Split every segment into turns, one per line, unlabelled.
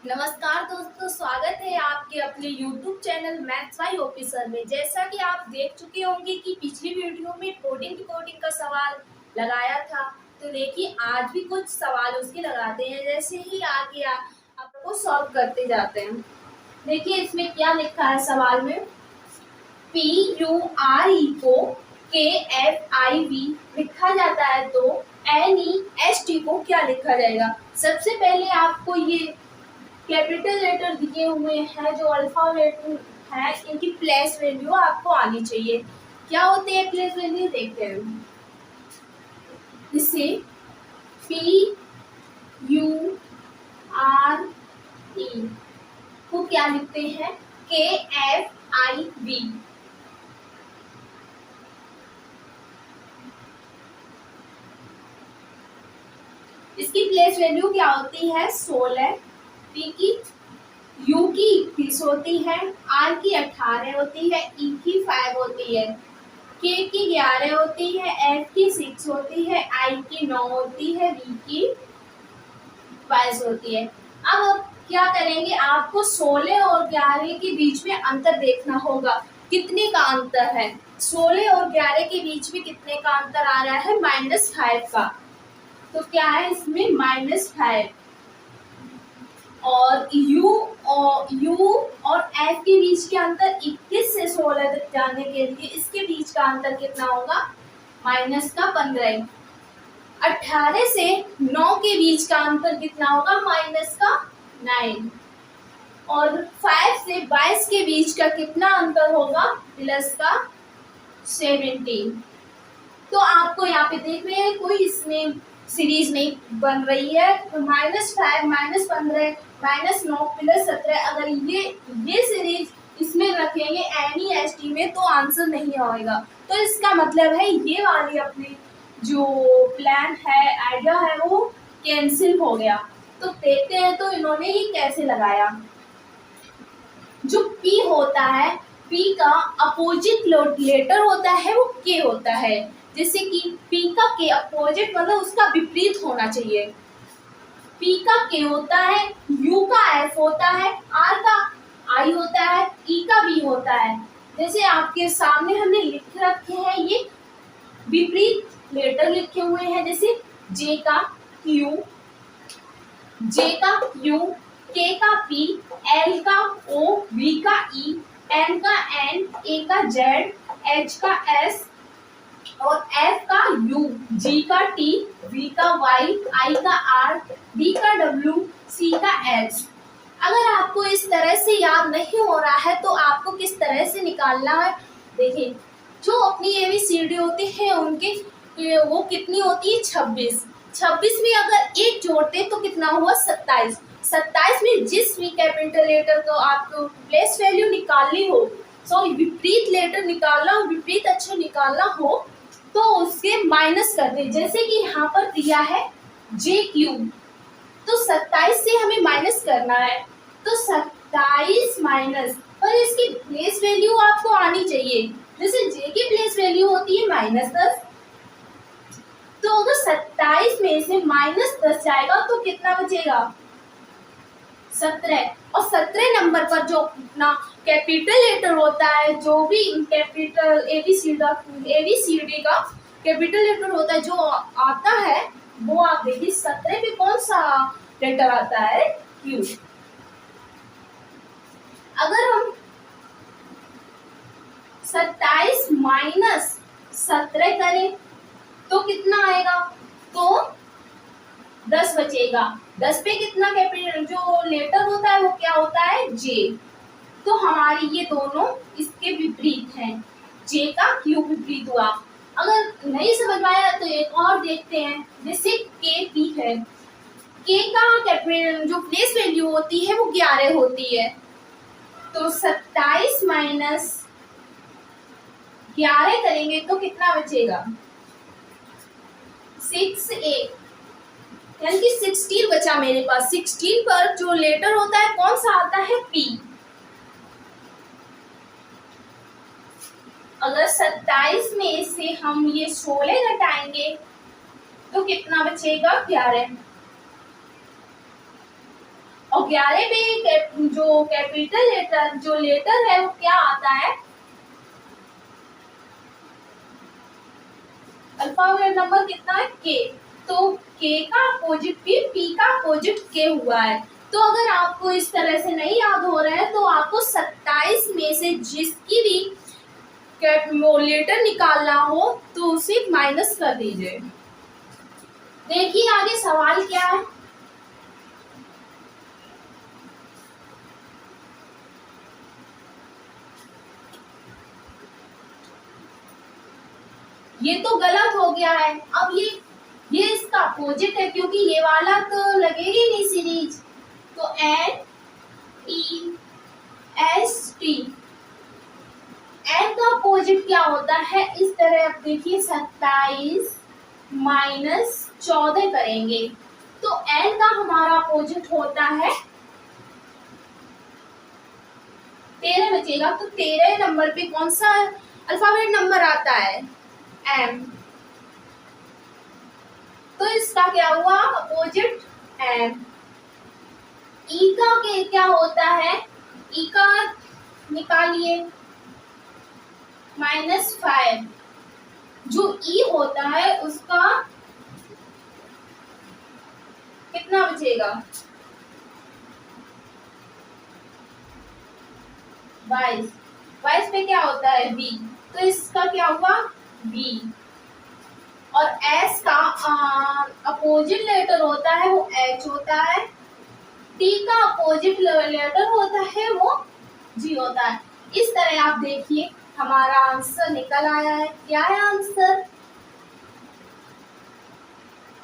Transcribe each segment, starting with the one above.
नमस्कार दोस्तों, स्वागत है आपके अपने YouTube channel maths Y officer में। जैसा कि आप देख चुके होंगे कि पिछली वीडियो में कोडिंग डिकोडिंग का सवाल लगाया था, तो देखिए आज भी कुछ सवाल उसके लगाते हैं। जैसे ही आगे आपको सॉल्व करते जाते हैं। देखिए इसमें क्या लिखा है सवाल में, PURE को KFIV लिखा जाता है तो NEST को क्या लिखा जाएगा। सबसे पहले आपको ये कैपिटल लेटर दिए हुए हैं जो अल्फाबेट है, इनकी प्लेस वैल्यू आपको आनी चाहिए। क्या होती है प्लेस वैल्यू, देखते हैं। इसे PURE को क्या लिखते हैं, KFIV। इसकी प्लेस वैल्यू क्या होती है, 16। P की U की 21 होती है, R की 18 होती है, E की 5 होती है, K की 11 होती है, F की 6 होती है, I की 9 होती है, V की 22 होती है। अब क्या करेंगे, आपको 16 और 11 के बीच में अंतर देखना होगा। कितने का अंतर है, 16 और 11 के बीच में कितने का अंतर आ रहा है, -5 का। तो क्या है इसमें -5। और U और F के बीच के अंतर 21 से 16 तक जाने के लिए इसके बीच का अंतर कितना होगा, -15। 18 से 9 के बीच का अंतर कितना होगा, -9। और 5 से 22 के बीच का कितना अंतर होगा, +17। तो आपको यहाँ पे देख रहे हैं कोई इसमें सीरीज नहीं बन रही है। तो -5, -15, -9 +17, अगर ये सीरीज इसमें रखेंगे NEST में तो आंसर नहीं आएगा। तो इसका मतलब है ये वाली अपनी जो प्लान है, आइडिया है, वो कैंसिल हो गया। तो देखते हैं तो इन्होंने ये कैसे लगाया। जो P होता है, P का अपोजिट लेटर होता है वो K होता है। जैसे कि P का K अपोजिट मतलब उसका विपरीत होना चाहिए। P का K होता है, U का F होता है, R का I होता है, E का V होता है। जैसे आपके सामने हमने लिख रखे हैं ये विपरीत लेटर लिखे हुए हैं। जैसे J का Q, K का P, L का O, V का E, N का N, A का Z, H का S और F का U, G का T, V का Y, I का R, D का W, C का H। अगर आपको इस तरह से याद नहीं हो रहा है तो आपको किस तरह से निकालना है, देखिए जो अपनी ABCD होती है उनके वो कितनी होती है, 26। 26 में अगर एक जोड़ते तो कितना हुआ, 27। 27 में जिस भी कैपिटल लेटर को आपको प्लेस वैल्यू निकालनी हो, सॉरी विपरीत लेटर निकालना हो, विपरीत अक्षर निकालना हो, तो उसके माइनस कर दे। जैसे कि यहाँ पर दिया है JQ, तो 27 से हमें माइनस करना है। तो 27 माइनस, पर इसकी प्लेस वैल्यू आपको आनी चाहिए। जैसे J की प्लेस वैल्यू होती है -10, तो अगर 27 में से -10 जाएगा तो कितना बचेगा, 17। और 17 नंबर पर जो अपना कैपिटल लेटर होता है, जो भी कैपिटल ABCD का कैपिटल लेटर होता है जो आता है, वो आप देखिए 17 पे कौन सा लेटर आता है, Q। अगर हम 27 माइनस 17 करें तो कितना आएगा, तो 10 बचेगा। 10 पे कितना कैपिटल जो लेटर होता है वो क्या होता है, J। तो हमारी ये दोनों इसके विपरीत हैं, J का Q विपरीत हुआ। अगर नहीं समझ में आया तो एक और देखते हैं। जैसे KP है, K का कैपिटल जो प्लेस वैल्यू होती है वो 11 होती है। तो 27 माइनस 11 करेंगे तो कितना बचेगा, 6A, यानी कि 16 बचा मेरे पास। 16 पर जो लेटर होता है कौन सा आता है, P। अगर 27 में से हम ये 16 घटाएंगे तो कितना बचेगा, 11। और 11वें जो कैपिटल लेटर जो लेटर है वो क्या आता है? अल्फाबेट नंबर कितना है? के। तो के का अपोजिट पी का अपोजिट के हुआ है। तो अगर आपको इस तरह से नहीं याद हो रहा है तो आपको 27 में से जिसकी भी लेटर निकालना हो तो उसे माइनस कर दीजिए। देखिए आगे सवाल क्या है। ये तो गलत हो गया है। अब ये इसका अपोजिट है क्योंकि ये वाला तो लगेगी नहीं सीरीज। तो NEST एन का अपोजिट क्या होता है? इस तरह आप देखिए 27 माइनस 14 करेंगे तो एन का हमारा अपोजिट होता है 13 बचेगा। तो 13 नंबर पे कौन सा अल्फाबेट नंबर आता है? एम। तो इसका क्या हुआ अपोजिट? एम। ई का क्या होता है? ई का निकालिए -5। जो ई होता है उसका कितना बचेगा? 22। 22 पे क्या होता है? बी। तो इसका क्या हुआ? बी। और एस का अपोजिट लेटर होता है वो एच होता है। टी का अपोजिट लेटर होता है वो जी होता है। इस तरह आप देखिए हमारा आंसर निकल आया है। क्या है आंसर?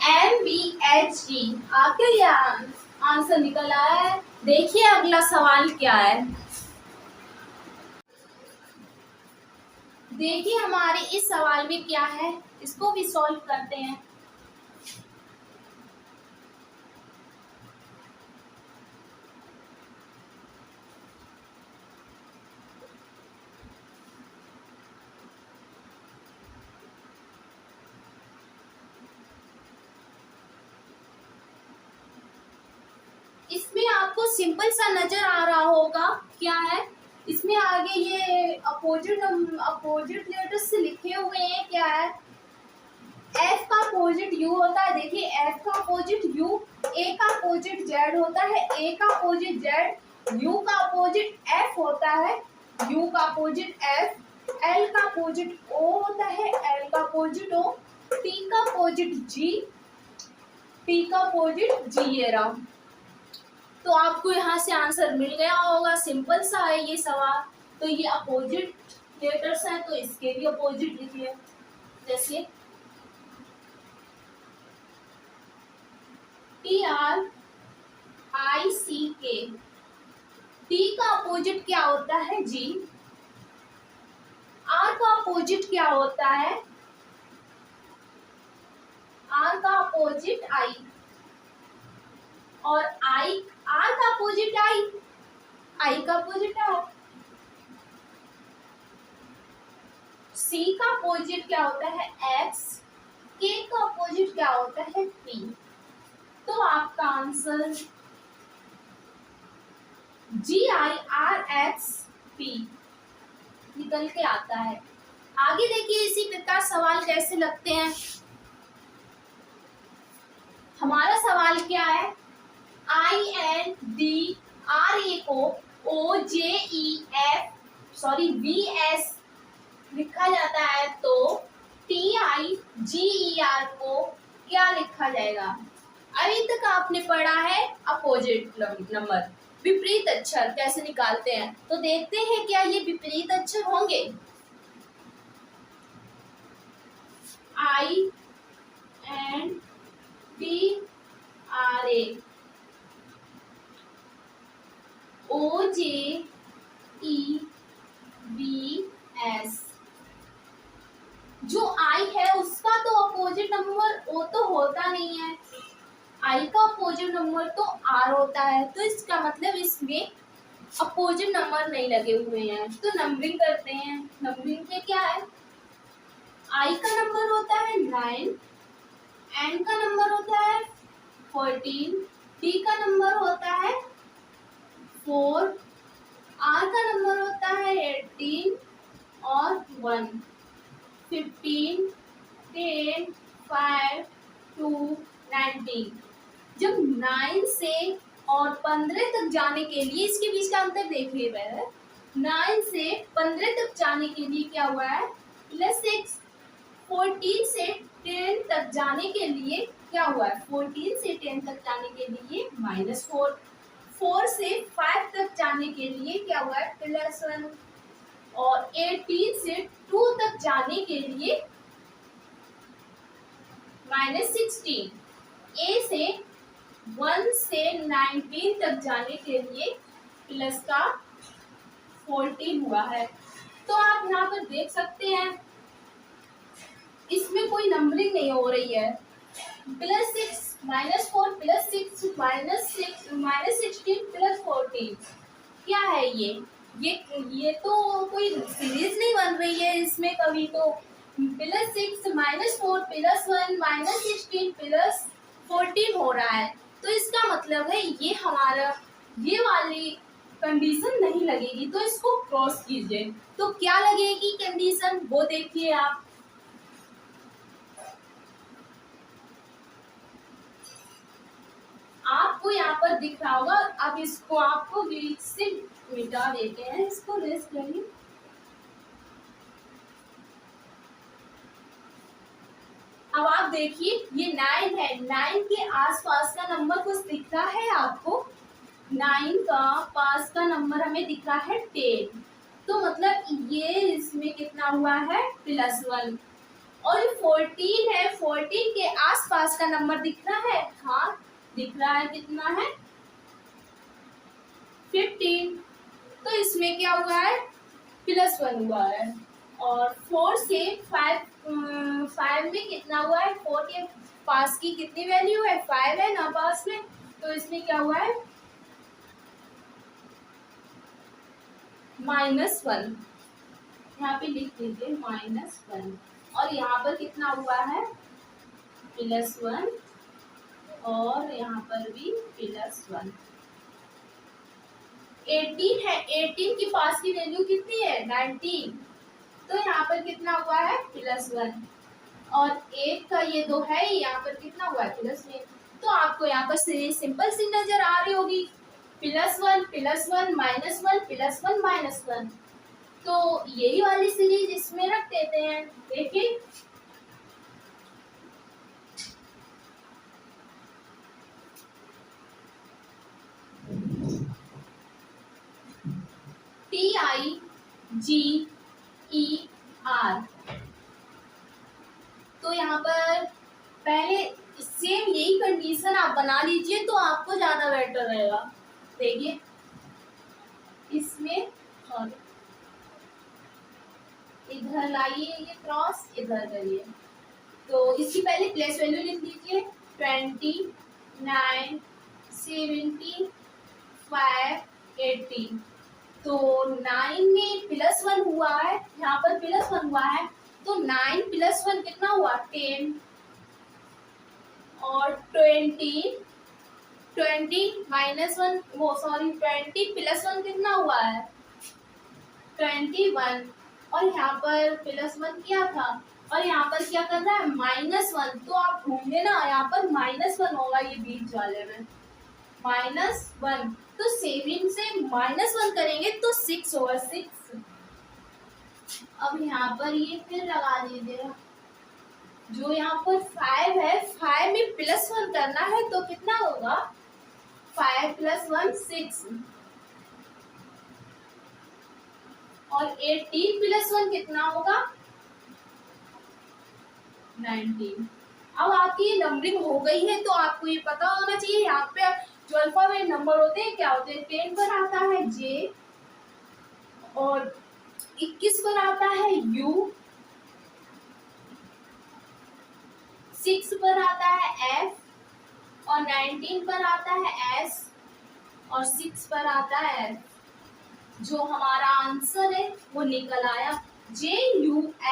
MBHE। आपके ये आंसर निकल आया है। देखिए अगला सवाल क्या है। देखिए हमारे इस सवाल में क्या है, इसको भी सॉल्व करते हैं। इसमें आपको सिंपल सा नजर आ रहा होगा। क्या है इसमें आगे ये अपोजिट लेटर्स से लिखे हुए हैं। क्या है? एफ का अपोजिट यू होता है। देखिए एफ का अपोजिट यू, ए का अपोजिट जेड होता है, ए का अपोजिट जेड, यू का अपोजिट एफ होता है, यू का अपोजिट एफ, एल का अपोजिट ओ होता है, एल का अपोजिट ओ, टी का अपोजिट जी, टी का अपोजिट जी। ये रहा। तो आपको यहाँ से आंसर मिल गया होगा। सिंपल सा है ये सवाल। तो ये अपोजिट लेटर्स हैं तो इसके भी अपोजिट लिखिए। जैसे TRICK। टी का अपोजिट क्या होता है? जी। आर का अपोजिट क्या होता है? आर का अपोजिट आई। और आई आर का अपोजिट आई, आई का अपोजिट आर। सी का अपोजिट क्या होता है? एक्स। के का अपोजिट क्या होता है? पी। तो आपका आंसर GIRXP निकल के आता है। आगे देखिए इसी प्रकार सवाल कैसे लगते हैं। हमारा सवाल क्या है? INDRA को VS लिखा जाता है तो TIGER को क्या लिखा जाएगा? अभी तक आपने पढ़ा है अपोजिट नंबर, विपरीत अक्षर कैसे निकालते हैं। तो देखते हैं क्या ये विपरीत अक्षर होंगे। INDRA OJEBS। जो आई है उसका तो अपोजिट नंबर ओ तो होता नहीं है। आई का अपोजिट नंबर तो आर होता है। तो इसका मतलब इसमें अपोजिट नंबर नहीं लगे हुए हैं। तो नंबरिंग करते हैं। नंबरिंग पे क्या है? आई का नंबर होता है 9, एन का नंबर होता है 14, डी का नंबर होता है 4, R का नंबर होता है 18 और 1, 15, 10, 5, 2, 19। जब 9 से और 15 तक जाने के लिए, इसके बीच का अंतर देखिए पहले, 9 से 15 तक जाने के लिए क्या हुआ है +6, 14 से 10 तक जाने के लिए क्या हुआ है, 14 से 10 तक जाने के लिए -4, 4 से 5 तक जाने के लिए क्या हुआ है +1, और 18 से 2 तक जाने के लिए -16, ए से 1 से 19 तक जाने के लिए प्लस का 14 हुआ है। तो आप यहाँ पर देख सकते हैं इसमें कोई नंबरिंग नहीं हो रही है। +6 -4 +6 -6 -16 +14 क्या है ये तो कोई सीरीज नहीं बन रही है इसमें कभी। तो +6 -4 +1 -16 +14 हो रहा है, तो इसका मतलब है ये हमारा ये वाली कंडीशन नहीं लगेगी, तो इसको क्रॉस कीजिए। तो क्या लगेगी कंडीशन वो देखिए आप। आपको यहाँ पर दिख रहा होगा, अब इसको आपको बीच से मिटा देते हैं, इसको रेस्ट करिए। अब आप देखिए ये 9 है, 9 के आसपास का नंबर कुछ दिख रहा है आपको, 9 का पास का नंबर हमें दिख रहा है 10, तो मतलब ये इसमें कितना हुआ है +1। और 14 है, 14 के आसपास का नंबर दिख रहा है, हाँ दिख रहा है, कितना है 15, तो इसमें क्या हुआ है +1 हुआ है। और 4 से 5 में कितना हुआ है, 4 के पास की कितनी वैल्यू है 5 है ना पास में, तो इसमें क्या हुआ है -1, यहाँ पे लिख लीजिए -1, और यहाँ पर कितना हुआ है +1, और यहाँ पर भी +1। 18 है, 18 के पास की वैल्यू कितनी है 19, तो यहाँ पर कितना हुआ है +1, और 8 का ये 2 है, यहाँ पर कितना हुआ है +1। तो आपको यहाँ पर सीरीज सिंपल सी नजर आ रही होगी, +1 +1 -1 +1 -1, तो यही वाली सीरीज इसमें रख देते हैं। देखिए TIGER, तो यहाँ पर पहले सेम यही कंडीशन आप बना लीजिए तो आपको ज्यादा बेटर रहेगा। देखिए इसमें इधर लाइए, ये क्रॉस इधर करिए, तो इसकी पहले प्लेस वैल्यू लिख दीजिए 29 17 5 18, तो 9 में +1 हुआ है, यहाँ पर +1 हुआ है, तो 9 +1 कितना हुआ 10, और 20 -1 वो सॉरी 20 +1 कितना हुआ है 21, और यहाँ पर +1 क्या था, और यहाँ पर क्या कर रहा है -1, तो आप ढूंढे ना यहाँ पर -1 होगा ये बीच वाले में -1, तो 7 से -1 करेंगे तो 6 होगा 6। अब यहाँ पर ये फिर लगा दीजिएगा, जो यहाँ पर 5 है, 5 में +1 करना है तो कितना होगा 5 + 1 6, और 18 + 1 कितना होगा 19। अब आपकी ये नंबरिंग हो गई है तो आपको ये पता होना चाहिए यहाँ पे जो अल्फाबेट नंबर होते हैं क्या होते हैं। 10 पर आता है J, और 21 पर आता है U, 6 पर आता है F, और 19 पर आता है S, और 6 पर आता है F। जो हमारा आंसर है वो निकल आया JUFSF,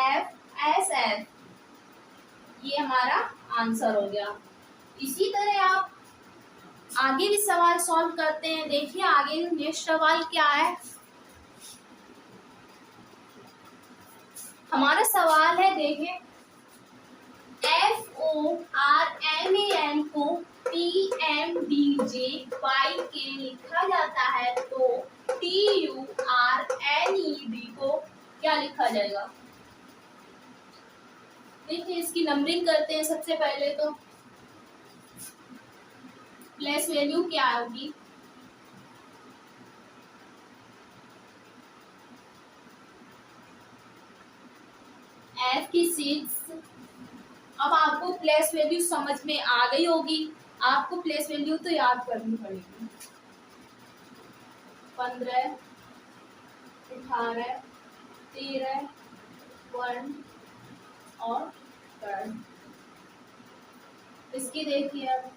ये हमारा आंसर हो गया। इसी तरह आप आगे भी सवाल सॉल्व करते हैं। देखिए आगे नेक्स्ट सवाल क्या है। हमारा सवाल है, देखिए FORMAN को PMDJY लिखा जाता है, तो TURNED को क्या लिखा जाएगा। देखिए इसकी नंबरिंग करते हैं। सबसे पहले तो प्लेस वैल्यू क्या होगी, F की 6। अब आपको प्लेस वैल्यू समझ में आ गई होगी। आपको प्लेस वैल्यू तो याद करनी पड़ेगी। 15, 18, 13, 1 और 3। इसकी देखिए अब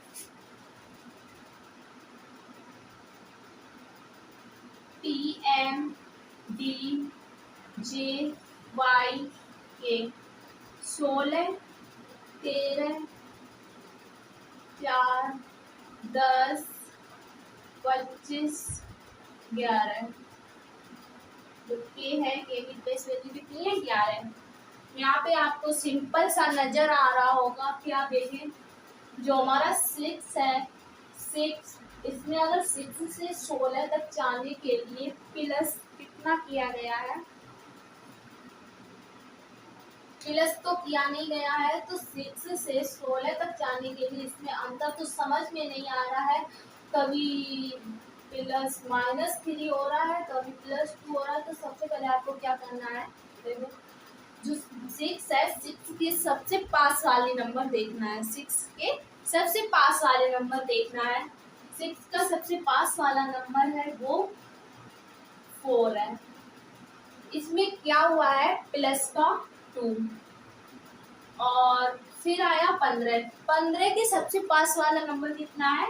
PMDJY 16, 13, 4, 10, 25, 11। तो के है, के की प्लेस वैल्यू कितनी है, 11। यहाँ पे आपको सिंपल सा नजर आ रहा होगा। क्या देखें, जो हमारा 6 है, 6 इसमें अगर 6 से 16 तक जाने के लिए प्लस कितना किया गया है, प्लस तो किया नहीं गया है, तो 6 से 16 तक जाने के लिए इसमें अंतर तो समझ में नहीं आ रहा है। कभी प्लस -3 हो रहा है, कभी +2 हो रहा है। तो सबसे पहले आपको क्या करना है, देखो जो 6 है, 6 के सबसे पास वाले नंबर देखना है। 6 के सबसे पास वाले नंबर देखना है। 6 का सबसे पास वाला नंबर है वो 4 है। इसमें क्या हुआ है, प्लस का 2 और फिर आया 15। 15 के सबसे पास वाला नंबर कितना है,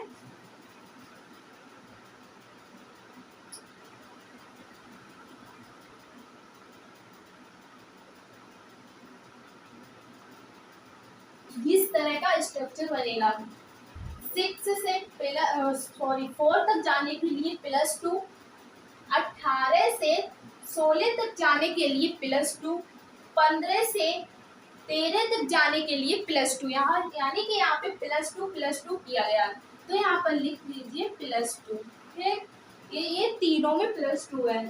इस तरह का स्ट्रक्चर बनेगा। 6 से 4 तक जाने के लिए +2, 18 से 16 तक जाने के लिए +2, 15 से 13 तक जाने के लिए +2। यहाँ यानी कि यहाँ पे +2 किया गया, तो यहाँ पर लिख लीजिए +2। ठीक, ये तीनों में +2 है।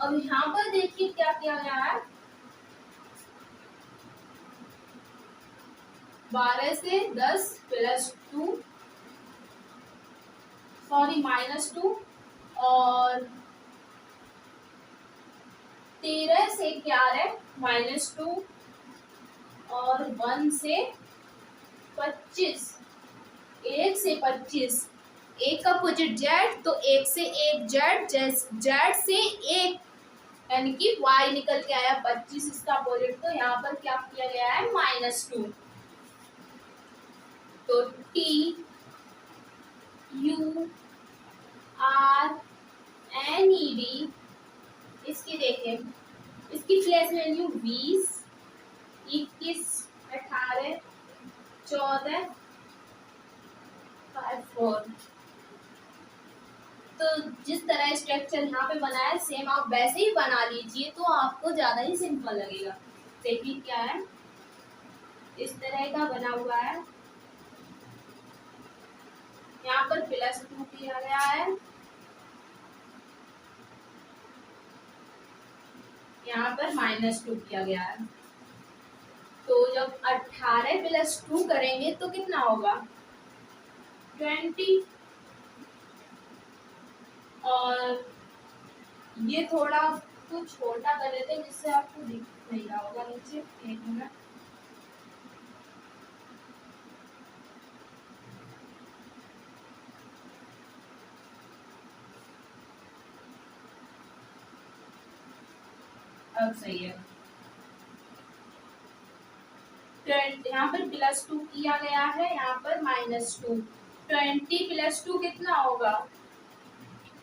अब यहाँ पर देखिए क्या किया गया है, 12 से 10 +2, सॉरी -2, और 13 से 11 -2, और 1 से 25, 1 से 25, 1 का अपोजिट Z, तो 1 से 1 Z से 1 यानी कि Y निकल के आया 25 इसका अपोजिट। तो यहाँ पर क्या किया गया है, -2। तो TURNED, इसकी देखें, इसकी प्लेस वैल्यू 20, 21, 18, 14, 5, 4। तो जिस तरह स्ट्रक्चर यहाँ पे बना है सेम आप वैसे ही बना लीजिए, तो आपको ज्यादा ही सिंपल लगेगा। देखिए क्या है, इस तरह का बना हुआ है। यहाँ पर +2 किया गया है, यहाँ पर -2 किया गया है। तो जब 18 + 2 करेंगे तो कितना होगा, 20। और ये थोड़ा कुछ छोटा कर लेते हैं जिससे आपको दिख नहीं रहा होगा नीचे। 1 मिनट, अब सही है। यहाँ पर +2 किया गया है, यहाँ पर -2। 20 + 2 कितना होगा,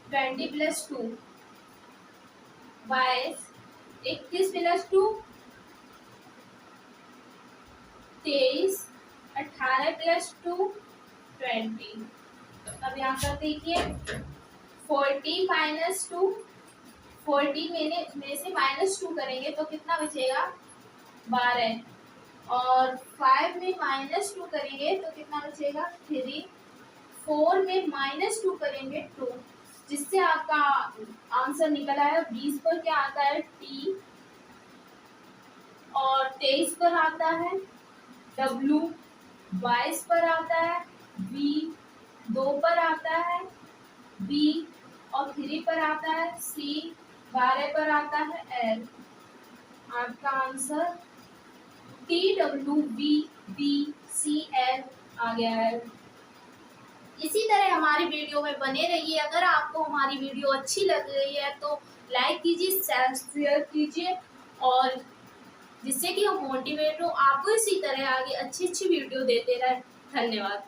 20 + 2 22, 21 + 2 23, 18 + 2 20। अब यहाँ पर देखिए 40 माइनस 2, 40 में से माइनस 2 करेंगे तो कितना बचेगा 12, और 5 में माइनस 2 करेंगे तो कितना बचेगा 3, 4 में माइनस 2 करेंगे 2, जिससे आपका आंसर निकल आया 20 पर क्या आता है टी, और 23 पर आता है डब्ल्यू, 22 पर आता है बी, 2 पर आता है बी, और 3 पर आता है सी, 12 पर आता है एल। आपका answer T W B B C L आ गया है। इसी तरह हमारी वीडियो में बने रहिए। अगर आपको हमारी वीडियो अच्छी लग रही है तो लाइक कीजिए, शेयर कीजिए, और जिससे कि हम मोटिवेट हो आपको इसी तरह आगे अच्छी अच्छी वीडियो देते रहे। धन्यवाद।